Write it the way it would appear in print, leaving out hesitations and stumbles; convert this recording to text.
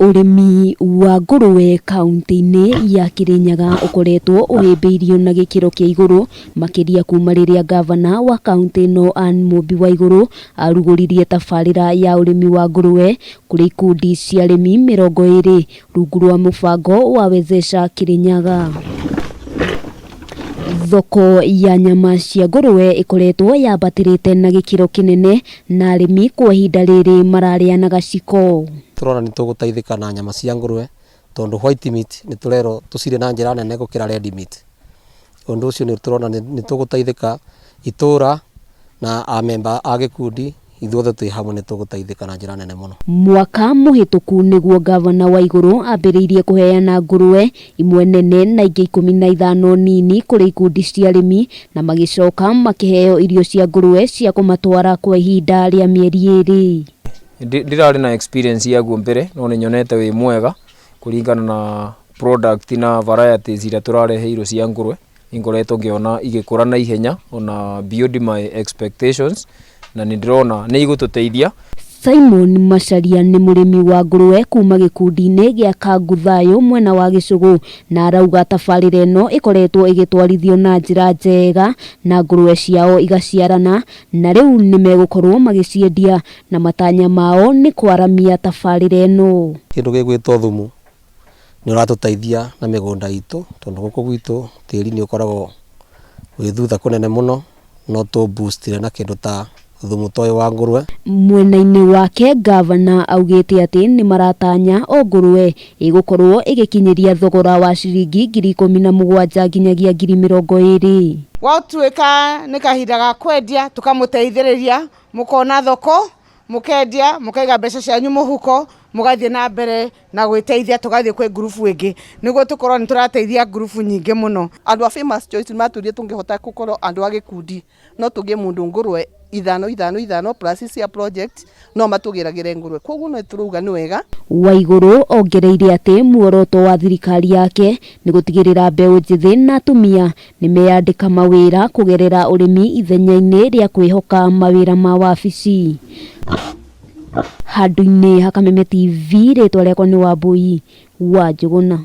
Urimi wa nguruwe kaunti-ini ya Kirinyaga ukoretwo uhimbiirio na gikiro kia iguru makiria kuma riria gavana wa kaunti ino Anne Mumbi wa iguru aruguririe tabarira ya urimi wa nguruwe kuri ikundi cia arimi mirongo 2 rungu rwa mubango wa wezesha Kirinyaga. Thoko ya nyama cia nguruwe ikoretwo yambatirite na gikiro kinene na arimi kwa ihinda riri mararianaga ciko. Turona ni tugutaithika na nyama cia nguruwe tondu white meat ni turero tucire na njira nene gukira red meat. Undu ucio ni turona ni tugutaithika itura na amemba a gikundi ithuothe twi hamwe ni tugutaithika na njira nene muno. Mwaka muhituku niguo gavana wa iguru ambiriirie kuheana nguruwe imwe nene na ingi 15 nini kuri ikundi cia arimi na magicoka makiheo irio cia nguruwe cia kumatwara kwa ihinda ria mieri 2. Ndirari na experience ya gumbere no ni nyonete wi mwega kuringana na product na varieties ira turareheirwo cia nguruwe ingoretwo ngiona igikura na ihenya ona beyond my expectations na ndirona ni igututeithia. Simon Macharia ni murimi wa nguruwe kuma gikundi-ini gia Kanguthayo mwena wa Gicugu na arauga tabarira ino ikoretwo igitwarithio na njira njega na nguruwe ciao igaciarana na riu ni megukorwo magiciendia na matanya mao ni kwaramia tabarira ino. Kindu gigwitwo thumu ni uratuteithia na migunda itu tondu guku gwitu tiri ni ukoragwo wi thutha kunene muno no to boost na kindu ta thumu toyo wa nguruwe. Mwena-ini wake gavana augite ati ni maratanya o nguruwe igukorwo igikinyiria thogora wa ciringi 17,000 nginyagia 20,000. Watuika ni kahinda ga kwendia tukamuteithiriria mukona thoko mukendia mukaiga mbeca cianyu muhuko mugathie na mbere na gwiteithia tugathie kwi grupu ingi niguo tukorwo ni turateithia grupu nyingi muno. Andu a famous choice maturie tungihota gukorwo andu a gikundi no tugie mundu nguruwe 5 plus cia project no matugiragire nguruwe koguo no turuga ni wega. Waiguru ongereire ati muoroto wa thirikari yake ni gutigirira mbeu njithi na atumia ni meyandika mawira kugerera urimi ithenya-ini ria kwihoka mawira ma wabici. Handu-ini ha Kameme TV ritwa riakwa ni Wambui wa Njuguna.